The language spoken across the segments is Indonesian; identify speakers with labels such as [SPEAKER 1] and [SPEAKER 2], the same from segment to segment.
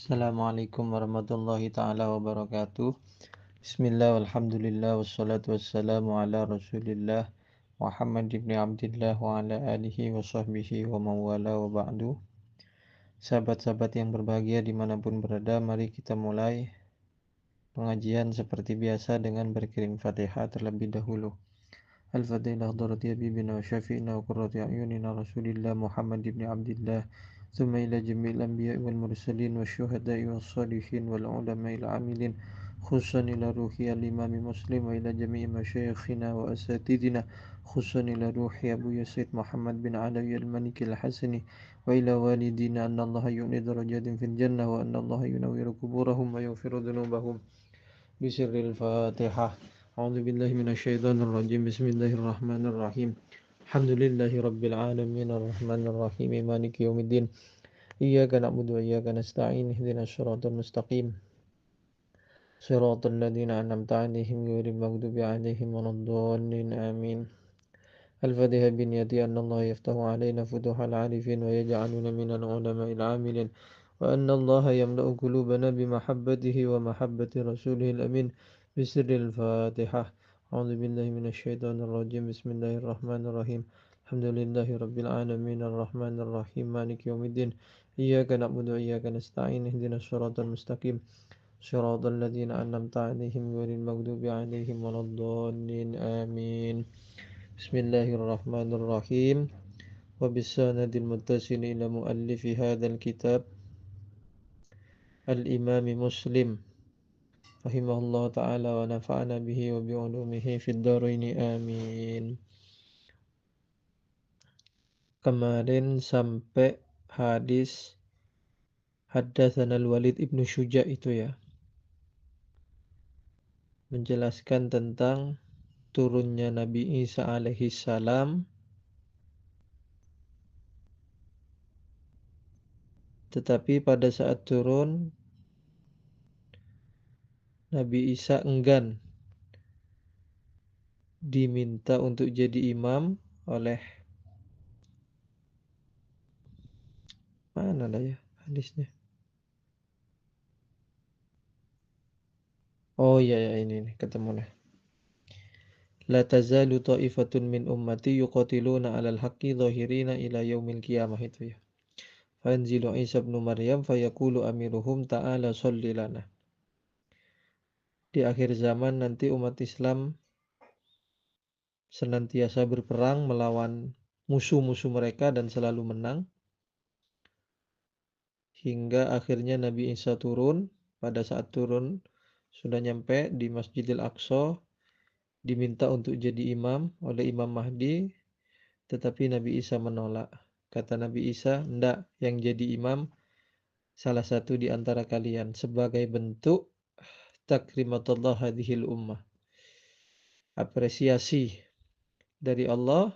[SPEAKER 1] Assalamualaikum warahmatullahi ta'ala wabarakatuh. Bismillah walhamdulillah wassalatu wassalamu ala rasulillah Muhammad ibn Abdillah wa ala alihi wa sahbihi wa mawala wa ba'du. Sahabat-sahabat yang berbahagia dimanapun berada, mari kita mulai pengajian seperti biasa dengan berkirim Fatihah terlebih dahulu. Al-Fatihah hadrati habibina wa syafi'ina wa qurrati a'yunina Rasulillah Muhammad ibn Abdillah ثم إلى جميع الأنبياء والمرسلين والشهداء والصالحين والعلماء العاملين خصوصا إلى روح الإمام مسلم وإلى جميع مشايخنا وأساتذتنا خصوصا إلى روح أبو يزيد محمد بن علوي الملك الحسني وإلى والدينا أن الله يؤني درجات في الجنة وأن الله ينور قبورهم ويغفر ذنوبهم بسر الفاتحة. أعوذ بالله من الشيطان الرجيم. بسم الله الرحمن الرحيم. الحمد لله رب العالمين الرحمن الرحيم مالك يوم الدين إياك نعبد وإياك نستعين اهدنا الصراط المستقيم صراط الذين أنعمت عليهم غير المغضوب عليهم ولا الضالين آمين. الفاتحة بنيتي أن الله يفتح علينا فتوح العارفين ويجعلنا من العلماء العاملين وأن الله يملأ قلوبنا بمحبته ومحبة رسوله الأمين بسر الفاتحة. أعوذ بالله من الشيطان الرجيم. بسم الله الرحمن الرحيم. الحمد لله رب العالمين الرحمن الرحيم مالك يوم الدين إياك نعبد وإياك نستعين اهدنا الصراط المستقيم صراط الذين أنعمت عليهم غير المغضوب عليهم ولا الضالين آمين. بسم الله الرحمن الرحيم. وبالسند المتصل إلى مؤلف هذا الكتاب الإمام مسلم رحمه الله تعالى ونفعنا به وبعلومه في الدارين آمين. Kemarin sampai hadis Haddatsana al-Walid ibnu Syuja' itu ya, menjelaskan tentang turunnya Nabi Isa alaihi salam, tetapi pada saat turun Nabi Isa enggan diminta untuk jadi imam oleh mana lah ya hadisnya. Oh iya ya, ini ketemu nih. La tazalu ta'ifatun min ummati yuqatiluna 'alal haqqi dhahirina ila yaumil qiyamah itu ya. Fanzilu Isa ibn Maryam fayaqulu amiruhum ta'ala sholli lana. Di akhir zaman nanti umat Islam senantiasa berperang melawan musuh-musuh mereka dan selalu menang. Hingga akhirnya Nabi Isa turun. Pada saat turun sudah nyampe di Masjidil Aqsa, diminta untuk jadi imam oleh Imam Mahdi, tetapi Nabi Isa menolak. Kata Nabi Isa, "Ndak, yang jadi imam salah satu di antara kalian sebagai bentuk takrimatullah hadhil ummah." Apresiasi dari Allah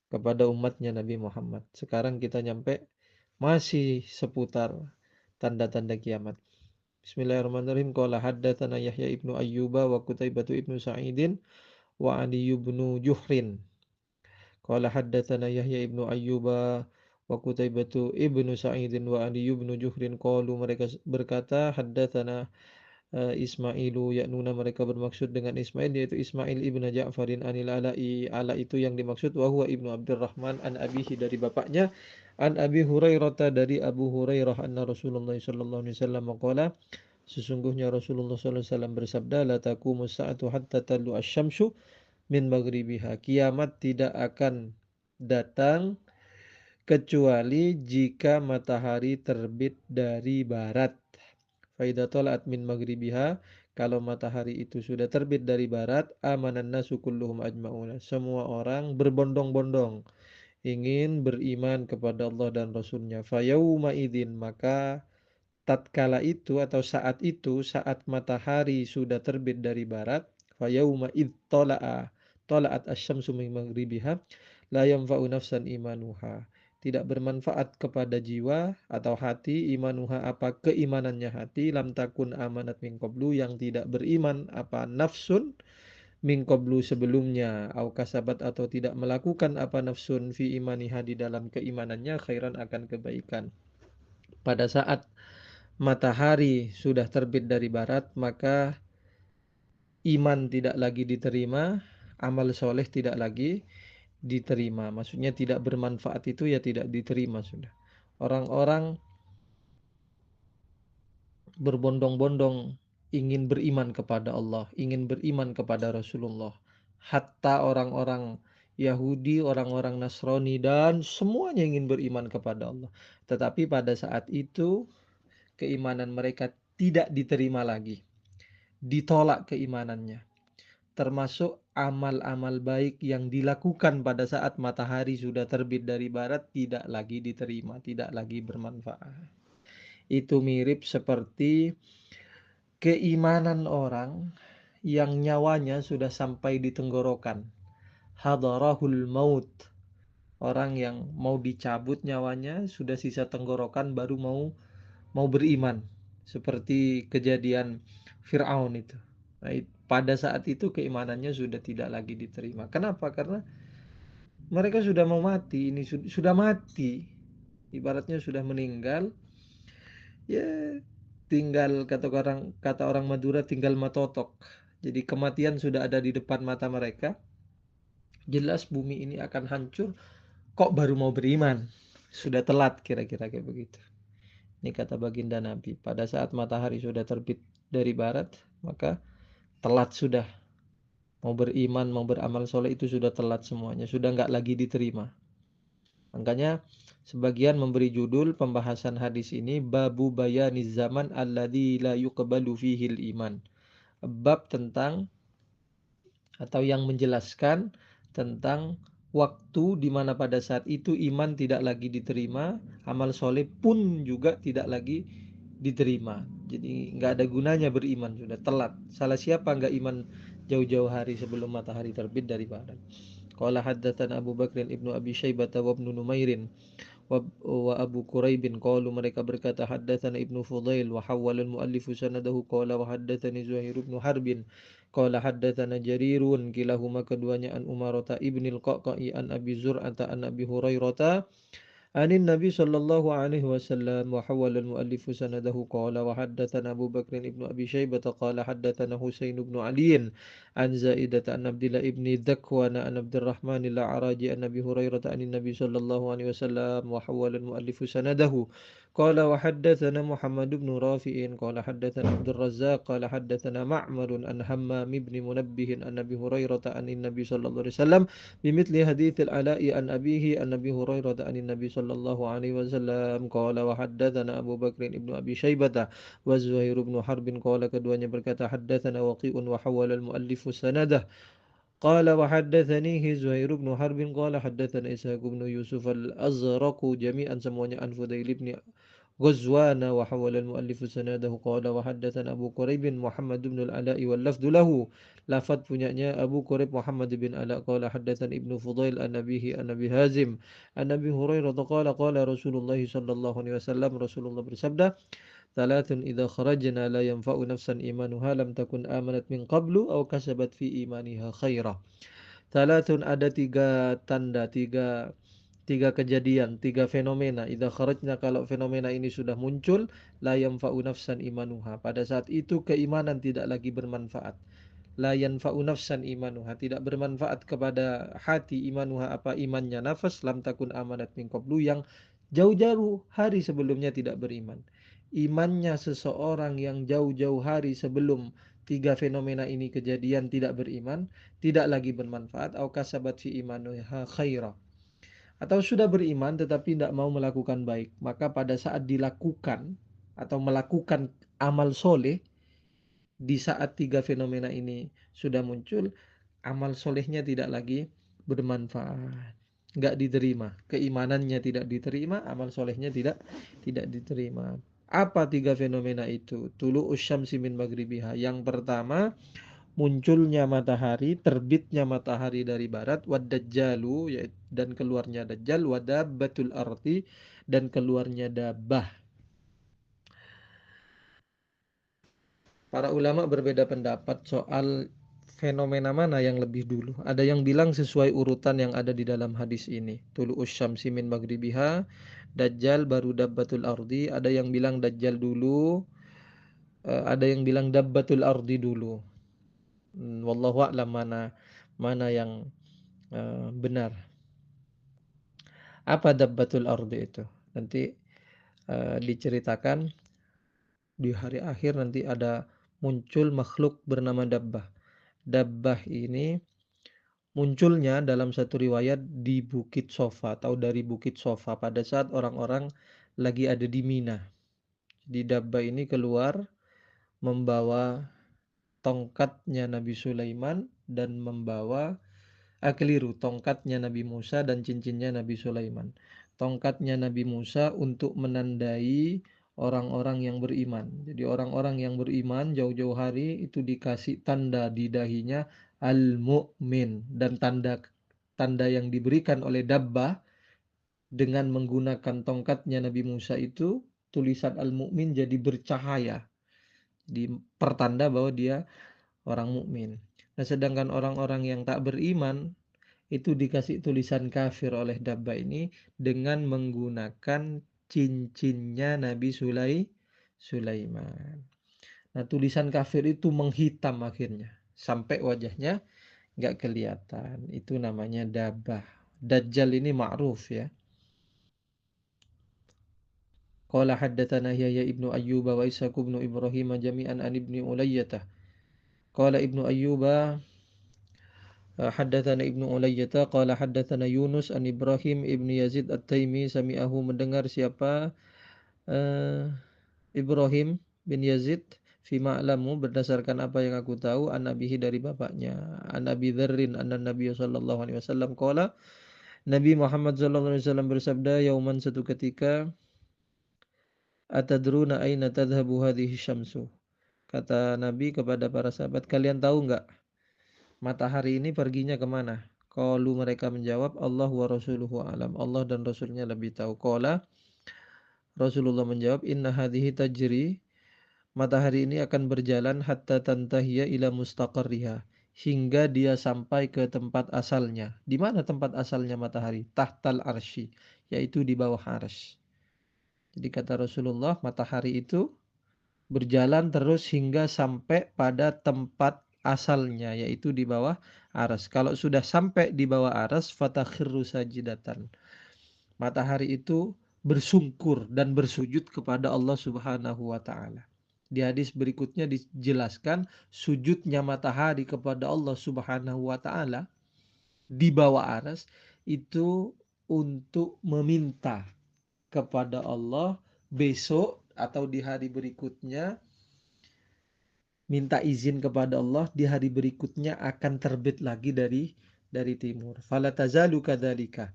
[SPEAKER 1] kepada umatnya Nabi Muhammad. Sekarang kita nyampe masih seputar tanda-tanda kiamat. Bismillahirrahmanirrahim. Qala haddatsana Yahya ibnu Ayyuba wa Qutaibah ibnu Sa'idin wa Ali ibnu Juhrin. Qala haddatsana Yahya ibnu Ayyuba wa Qutaibah ibnu Sa'idin wa Ali ibnu Juhrin qalu, mereka berkata, haddatsana Ismailu, yaknuna mereka bermaksud dengan Ismail yaitu Ismail ibnu Ja'farin anil Ala'i. Ala itu yang dimaksud wa huwa ibnu Abdurrahman an abihi, dari bapaknya, an Abi Hurairah dari Abu Hurairah anna Rasulullah sallallahu alaihi wasallam qala, sesungguhnya Rasulullah sallallahu alaihi wasallam bersabda, la taqumu sa'atu hatta talu asy-syamsu min maghribiha. Kiamat tidak akan datang kecuali jika matahari terbit dari barat. Faidah tola'at min maghribiha, kalau matahari itu sudah terbit dari barat, amanan nasu kulluhum ajma'una, semua orang berbondong-bondong ingin beriman kepada Allah dan Rasulnya. Fayauma idin, maka tatkala itu atau saat itu, saat matahari sudah terbit dari barat, fayauma id tola'at asyamsu min maghribiha la yanfa'u nafsan imanuha, tidak bermanfaat kepada jiwa atau hati, imanuha apa keimanannya hati, lam takun amanat min qablu, yang tidak beriman apa nafsun min qablu sebelumnya, au kasabat atau tidak melakukan apa nafsun fi imaniha di dalam keimanannya, khairan akan kebaikan. Pada saat matahari sudah terbit dari barat, maka iman tidak lagi diterima, amal soleh tidak lagi diterima. Maksudnya tidak bermanfaat itu ya tidak diterima sudah. Orang-orang berbondong-bondong ingin beriman kepada Allah, ingin beriman kepada Rasulullah. Hatta orang-orang Yahudi, orang-orang Nasrani dan semuanya ingin beriman kepada Allah. Tetapi pada saat itu keimanan mereka tidak diterima lagi. Ditolak keimanannya. Termasuk amal-amal baik yang dilakukan pada saat matahari sudah terbit dari barat tidak lagi diterima, tidak lagi bermanfaat. Itu mirip seperti keimanan orang yang nyawanya sudah sampai di tenggorokan. Hadarahul maut. Orang yang mau dicabut nyawanya sudah sisa tenggorokan baru mau beriman. Seperti kejadian Fir'aun itu. Nah, pada saat itu keimanannya sudah tidak lagi diterima. Kenapa? Karena mereka sudah mau mati, ini sudah mati. Ibaratnya sudah meninggal. Ya, tinggal kata orang Madura tinggal matotok. Jadi kematian sudah ada di depan mata mereka. Jelas bumi ini akan hancur. Kok baru mau beriman? Sudah telat kira-kira kayak begitu. Ini kata baginda Nabi. Pada saat matahari sudah terbit dari barat, maka telat sudah. Mau beriman, mau beramal soleh itu sudah telat semuanya. Sudah nggak lagi diterima. Makanya sebagian memberi judul pembahasan hadis ini babu bayaniz zaman alladzi la yuqbalu fihil iman. Bab tentang atau yang menjelaskan tentang waktu di mana pada saat itu iman tidak lagi diterima, amal soleh pun juga tidak lagi diterima. Jadi nggak ada gunanya beriman, sudah telat. Salah siapa nggak iman jauh-jauh hari sebelum matahari terbit dari barat. Qala haddatsana Abu Bakr ibnu Abi Syaibah wa ibnu Numairin wa Abu Quraibin qalu mereka berkata haddatsana Ibnu Fudail wa hawwala al-muallif sanadahu qala wa haddatsani Zuhair ibn Harbin qala haddatsana Jarirun kilahuma keduanya an Umarata ibnil Qaqai an Abi Zur'ata an Abi Hurairah عن النبي صلى الله عليه وسلم وحول المؤلف سنده قال وحدثنا أبو بكر بن أبي شيبة قال حدثنا حسين بن علي عن زائدة عن عبد الله بن ذكوان عن عبد الرحمن الأعرج عن أبي هريرة عن النبي صلى الله عليه وسلم وحول المؤلف سنده قال وحدثنا محمد بن رافع قال حدثنا عبد الرزاق قال حدثنا معمر عن همام بن منبه عن أبي هريرة عن النبي صلى الله عليه وسلم بمثل حديث العلاء عن أبيه عن أبي هريرة عن النبي صلى الله عليه وسلم قال وحدثنا أبو بكر بن أبي شيبة وزهير بن حرب قال keduanya berkata حدثنا وقيء وحول المؤلف سنده قال وحدثنيه زهير بن حرب قال حدثنا إسحاق بن يوسف الأزرق جميعا semuanya عن فضيل بن غزوان وحول المؤلف سنده قال وحدثنا أبو قريب محمد بن العلاء واللفظ له لفظ punyanya Abu Quraib Muhammad bin Ala qala haddatsan Ibnu Fudail an nabihi an Nabi Hazim an Nabi Hurairah qala qala Rasulullah sallallahu alaihi wasallam Rasulullah bersabda Thalathun idza kharajna la yanfa'u nafsan imanuha lam takun amanat min qablu aw kasabat fi imaniha khaira. Thalathun ada tiga tanda, tiga kejadian, tiga fenomena. Idza kharajna kalau fenomena ini sudah muncul, la yanfa'u nafsan imanuha. Pada saat itu keimanan tidak lagi bermanfaat. La yanfa'u nafsan imanuha, tidak bermanfaat kepada hati imanuha apa imannya nafas lam takun amanat min qablu yang jauh-jauh hari sebelumnya tidak beriman. Imannya seseorang yang jauh-jauh hari sebelum tiga fenomena ini kejadian tidak beriman, tidak lagi bermanfaat au kasabat fi imanuha khaira atau sudah beriman tetapi tidak mau melakukan baik, maka pada saat dilakukan atau melakukan amal soleh di saat tiga fenomena ini sudah muncul, amal solehnya tidak lagi bermanfaat, nggak diterima, keimanannya tidak diterima, amal solehnya tidak diterima. Apa tiga fenomena itu? Tulu usyamsi min maghribiha. Yang pertama, munculnya matahari, terbitnya matahari dari barat, wad dajjalu dan keluarnya dajjal, wadabbatul arti dan keluarnya dabah. Para ulama berbeda pendapat soal fenomena mana yang lebih dulu? Ada yang bilang sesuai urutan yang ada di dalam hadis ini. Tulu'us syamsi min maghribiha, Dajjal baru dabbatul ardi. Ada yang bilang Dajjal dulu, ada yang bilang dabbatul ardi dulu. Wallahu a'lam mana yang benar. Apa dabbatul ardi itu? Nanti diceritakan di hari akhir nanti ada muncul makhluk bernama dabbah. Dabbah ini munculnya dalam satu riwayat di Bukit Sofa atau dari Bukit Sofa pada saat orang-orang lagi ada di Mina. Di Dabbah ini keluar membawa tongkatnya Nabi Sulaiman dan membawa keliru, tongkatnya Nabi Musa dan cincinnya Nabi Sulaiman. Tongkatnya Nabi Musa untuk menandai orang-orang yang beriman. Jadi orang-orang yang beriman jauh-jauh hari itu dikasih tanda di dahinya al-mu'min, dan tanda yang diberikan oleh Dabbah dengan menggunakan tongkatnya Nabi Musa itu, tulisan al-mu'min jadi bercahaya, di pertanda bahwa dia orang mukmin. Nah, sedangkan orang-orang yang tak beriman itu dikasih tulisan kafir oleh Dabbah ini dengan menggunakan cincinnya Nabi Sulaiman. Nah, tulisan kafir itu menghitam akhirnya sampai wajahnya nggak kelihatan. Itu namanya Dabbah. Dajjal ini ma'ruf ya. Qala haddatsana Yahya ibnu Ayyuba wa Ishaq ibnu Ibrahim jami'an an ibni Ulayyah. Qala ibnu Ayyuba haddatsana ibnu Ulayyah qala haddatsana Yunus an Ibrahim ibnu Yazid At-Taimi sami'ahu, mendengar siapa uh, Ibrahim bin Yazid fi ma'lamu, berdasarkan apa yang aku tahu, an nabihi dari bapaknya, an Abi Dzarrin anna Nabiy sallallahu alaihi wasallam qala, Nabi Muhammad sallallahu alaihi wasallam bersabda, yauman, satu ketika, atadruna aina tadhhabu hadhihi syamsu, kata Nabi kepada para sahabat, kalian tahu enggak matahari ini perginya kemana? Qalu, mereka menjawab, Allah wa rasuluhu alam, Allah dan Rasulnya lebih tahu. Qala, Rasulullah menjawab, inna hadhihi tajri, matahari ini akan berjalan hatta tantahiya ila mustaqarriha, hingga dia sampai ke tempat asalnya. Di mana tempat asalnya matahari? Tahtal arsy, yaitu di bawah arsy. Jadi kata Rasulullah, matahari itu berjalan terus hingga sampai pada tempat asalnya, yaitu di bawah aras. Kalau sudah sampai di bawah aras, fatakhirru sajidatan, matahari itu bersungkur dan bersujud kepada Allah Subhanahu wa taala. Di hadis berikutnya dijelaskan sujudnya matahari kepada Allah Subhanahu wa taala di bawah aras itu untuk meminta kepada Allah besok atau di hari berikutnya, minta izin kepada Allah di hari berikutnya akan terbit lagi dari timur. Fala tazalu kadzalika,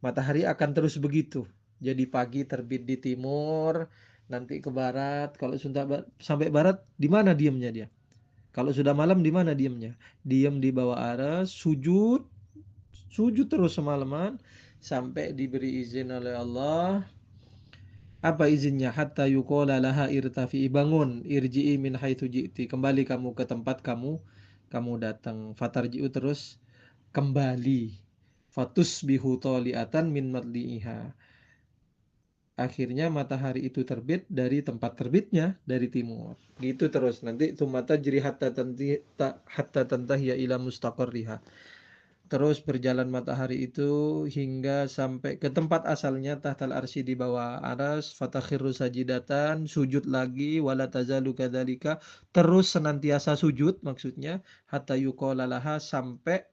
[SPEAKER 1] matahari akan terus begitu. Jadi pagi terbit di timur, nanti ke barat. Kalau sudah sampai barat, di mana diamnya dia? Kalau sudah malam, di mana diamnya? Diam di bawah aras, sujud, sujud terus semalaman sampai diberi izin oleh Allah. Apa izinnya? Hatta yuqala laha irtafi, bangun, irji'i min haitsu ji'ti, kembali kamu ke tempat kamu datang. Fatarji'u, terus kembali. Fatusbihu tali'atan min madli'iha, akhirnya matahari itu terbit dari tempat terbitnya, dari timur. Gitu terus nanti tumata jri hatta tantahya ila mustaqarriha. Terus berjalan matahari itu hingga sampai ke tempat asalnya, tahtal arsy, di bawah aras, fatakhiru sajidatan, sujud lagi, wala tazalu kadzalika, terus senantiasa sujud maksudnya, hatta yuqala laha, sampai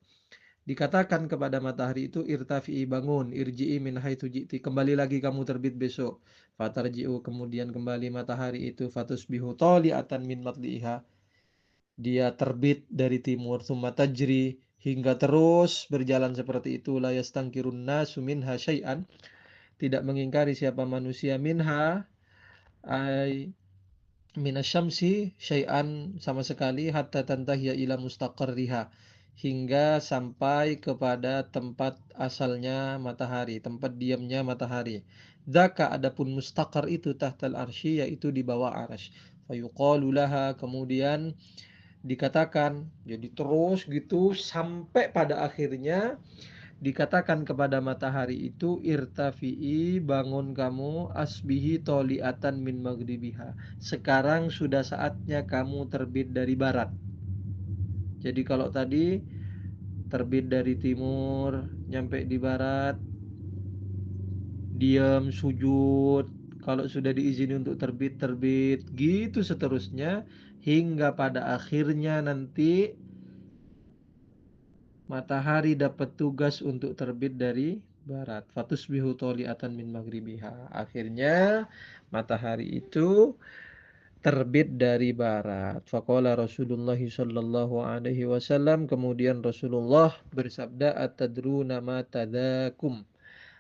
[SPEAKER 1] dikatakan kepada matahari itu, irtafi'i, bangun, irji'i min haitsu ji'ti, kembali lagi kamu terbit besok. Fatarji'u, kemudian kembali matahari itu, fatusbihu tali'atan min matli'iha, dia terbit dari timur, tsumma tajri, hingga terus berjalan seperti itu, la yastangkirun nasu minha syai'an, tidak mengingkari siapa manusia, minha ay minasyamsi syai'an, sama sekali, hatta tantahiya ila mustaqarriha, hingga sampai kepada tempat asalnya matahari, tempat diamnya matahari. Dzaka, adapun mustaqar itu tahtal arsy, yaitu di bawah arsy. Fayuqalu laha, kemudian dikatakan, jadi terus gitu sampai pada akhirnya dikatakan kepada matahari itu, irtafi'i, bangun kamu, asbihi toliatan min maghribiha. Sekarang sudah saatnya kamu terbit dari barat. Jadi kalau tadi terbit dari timur, nyampe di barat, diam, sujud. Kalau sudah diizini untuk terbit, terbit. Gitu seterusnya hingga pada akhirnya nanti matahari dapat tugas untuk terbit dari barat. Fatusbihu toli'atan min maghribiha. Akhirnya matahari itu terbit dari barat. Faqala Rasulullah sallallahu alaihi wasallam, kemudian Rasulullah bersabda, atadruna ma tadakum.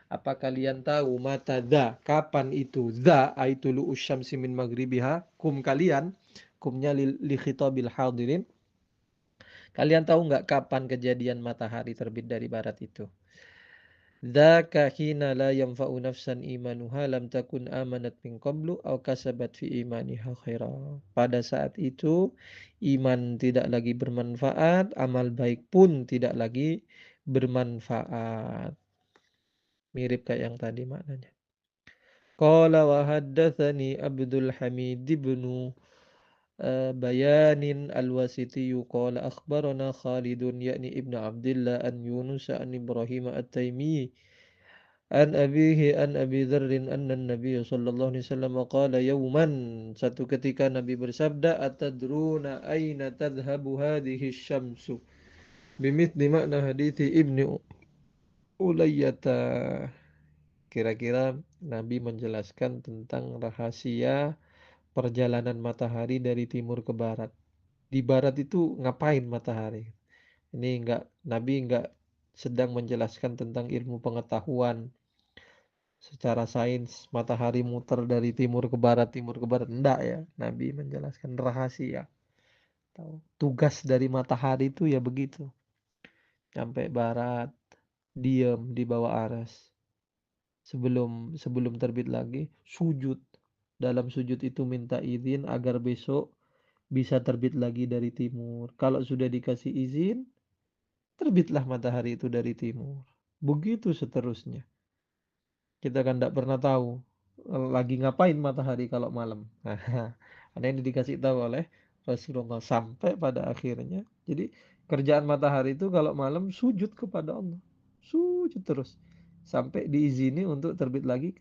[SPEAKER 1] Apa kalian tahu mata da, kapan itu? Da aitu lu usyamsi min maghribiha, kum kalian, kumnya li khitabil hadirin. Kalian tahu nggak kapan kejadian matahari terbit dari barat itu? Dzaka hina la yanfa'u nafsan imanuha lam takun amanat min qablu aw kasabat fi imaniha khaira. Pada saat itu iman tidak lagi bermanfaat, amal baik pun tidak lagi bermanfaat. Mirip kayak yang tadi maknanya. Qala wa haddatsani Abdul Hamid ibn Bayanin al-Wasitiyu qala akhbarana Khalidun yakni ibnu Abdullah an Yunus an Ibrahim at-Taimi an abihi an Abi Dzarrin anna Nabiy sallallahu alaihi wasallam qala yawman, satu ketika Nabi bersabda, atadruna aina tadhhabu hadhihi syamsu, bimithli makna hadithi Ibnu Ulayyata. Kira-kira Nabi menjelaskan tentang rahasia perjalanan matahari dari timur ke barat. Di barat itu ngapain matahari? Ini Nabi enggak sedang menjelaskan tentang ilmu pengetahuan secara sains, matahari muter dari timur ke barat. Enggak ya, Nabi menjelaskan rahasia. Tahu. Tugas dari matahari itu ya begitu. Sampai barat, diam di bawah aras. Sebelum terbit lagi, sujud. Dalam sujud itu minta izin agar besok bisa terbit lagi dari timur. Kalau sudah dikasih izin, terbitlah matahari itu dari timur. Begitu seterusnya. Kita kan tidak pernah tahu lagi ngapain matahari kalau malam. Nah, ada yang dikasih tahu oleh Rasulullah sampai pada akhirnya. Jadi kerjaan matahari itu kalau malam sujud kepada Allah. Sujud terus sampai diizini untuk terbit lagi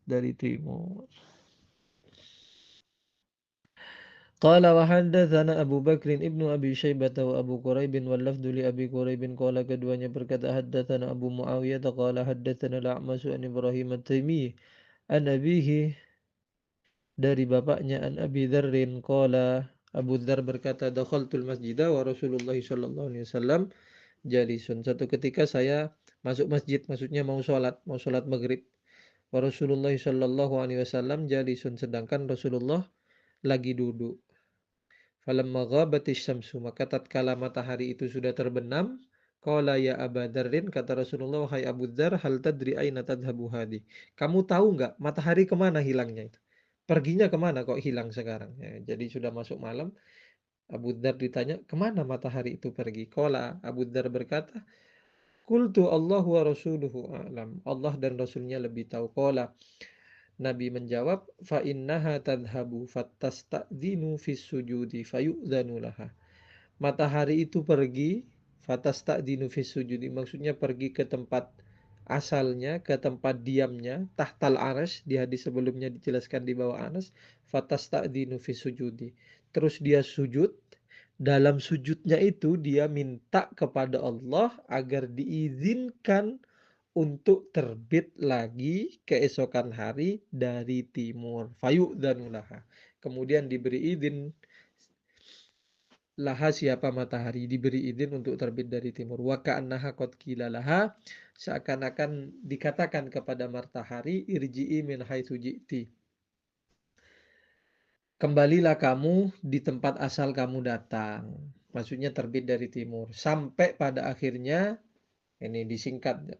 [SPEAKER 1] dari timur. قال وحدثنا Abu Bakr ibnu Abi Syaibah wa Abu Quraib wal lafdhu li Abi Quraib qala, keduanya berkata haddatsana Abu Muawiyah qala haddatsana al-A'mash an Ibrahim at-Taimi an abihi, dari bapaknya, an Abi Dzarrin qala, Abu Dzar berkata, dakhaltul masjidah wa Rasulullah sallallahu alaihi wasallam jalisun. Satu ketika saya masuk masjid, maksudnya mau salat maghrib. Wa Rasulullah sallallahu alaihi wasallam jalisun, sedangkan Rasulullah lagi duduk. Falamma ghabatis syamsu, maka tatkala matahari itu sudah terbenam, qala ya Aba Dzarrin, kata Rasulullah, wahai Abu Dzar, hal tadri aina tadhhabu hadi? Kamu tahu enggak matahari kemana hilangnya itu? Perginya kemana kok hilang sekarang? Ya, jadi sudah masuk malam, Abu Dzar ditanya, kemana matahari itu pergi? Qala, Abu Dzar berkata, qultu Allahu wa rasuluhu a'lam. Allah dan Rasulnya lebih tahu. Qala, Nabi menjawab, fa innaha tadhhabu fatasta'dhinu fis sujudi fayu'dzanu laha. Matahari itu pergi, fatasta'dhinu fis sujudi, maksudnya pergi ke tempat asalnya, ke tempat diamnya, tahtal arsy, di hadis sebelumnya dijelaskan di bawah arsy, fatasta'dhinu fis sujudi. Terus dia sujud, dalam sujudnya itu dia minta kepada Allah agar diizinkan untuk terbit lagi keesokan hari dari timur. Fayu'dhanulaha. Kemudian diberi izin laha, siapa matahari, diberi izin untuk terbit dari timur. Wa ka'annaha qad qila laha, seakan-akan dikatakan kepada matahari, irji'i min haitsu ji'ti. Kembalilah kamu di tempat asal kamu datang. Maksudnya terbit dari timur. Sampai pada akhirnya, ini disingkat,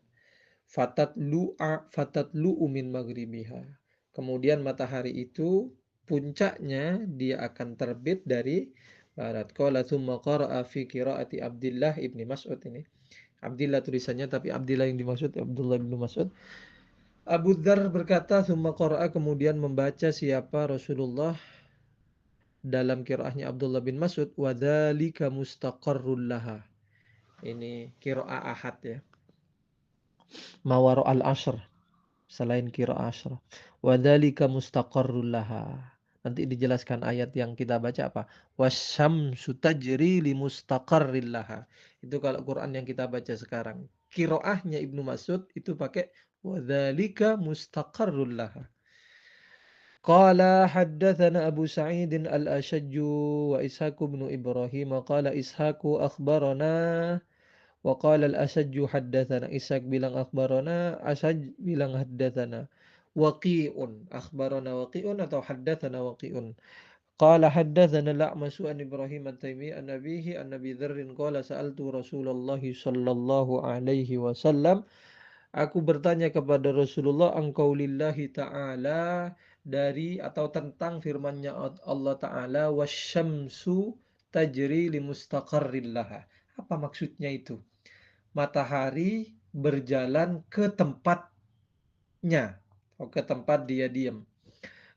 [SPEAKER 1] fatatlu'u min maghribiha. Kemudian matahari itu puncaknya dia akan terbit dari barat. Qala tsumma qara'a fi qiraati Abdullah ibni Mas'ud ini. Abdillah tulisannya tapi Abdillah yang dimaksud Abdullah bin Mas'ud. Abu Dzar berkata, "Tsumma qara'a," kemudian membaca siapa Rasulullah dalam qiraahnya Abdullah bin Mas'ud, "Wa dzalika mustaqarrul laha." Ini qiraah ahad ya. Mawaro al-ashr selain qiraah ashr. Wa dzalika mustaqarrul laha. Nanti dijelaskan ayat yang kita baca apa? Wasyamsu tajri li mustaqarril laha. Itu kalau Quran yang kita baca sekarang. Qiraahnya Ibnu Mas'ud itu pakai wa dzalika mustaqarrul laha. Qala haddatsana Abu Sa'id al-Ashajj wa Ishaq bin Ibrahim qala Ishaq akhbarana wa qala al-Ashajj haddatsana. Ishaq bilang akhbarana, Ashajj bilang haddatsana. Waqi'un akhbarana Waqi'un atau haddatsana Waqi'un. Qala haddatsana al-A'mash an Ibrahim at-Taimi an Nabihi an Nabi Dzarr qala sa'altu Rasulullah sallallahu alaihi wasallam. Aku bertanya kepada Rasulullah lillahi ta'ala dari atau tentang firman-Nya Allah Ta'ala wasyamsu tajri limustaqarril laha. Apa maksudnya itu? Matahari berjalan ke tempatnya atau ke tempat dia diam.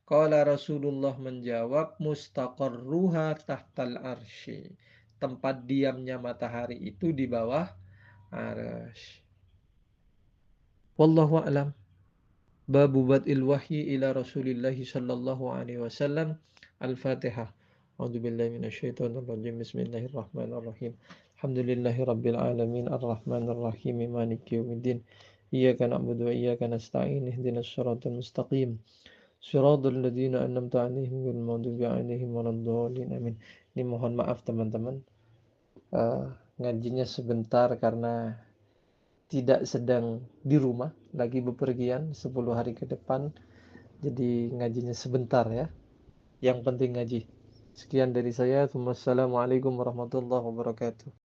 [SPEAKER 1] Qala Rasulullah menjawab mustaqarruha tahtal arsy. Tempat diamnya matahari itu di bawah arsy. Wallahu a'lam. Babu bad'il wahyi ila Rasulillahi sallallahu alaihi wasallam. Al-Fatihah. A'udzu billahi minasyaitonir rajim. Bismillahirrahmanirrahim. Alhamdulillahi rabbil alamin arrahmanir rahim maliki yaumiddin. Iyyaka na'budu wa iyyaka nasta'in ihdinas shiratal mustaqim. Shiratal ladzina an'amta 'alaihim ghairil maghdubi 'alaihim waladdallin. Amin. Ini mohon maaf teman-teman. Ngajinya sebentar karena tidak sedang di rumah, lagi bepergian 10 hari ke depan. Jadi ngajinya sebentar ya. Yang penting ngaji. Sekian dari saya. Wassalamualaikum warahmatullahi wabarakatuh.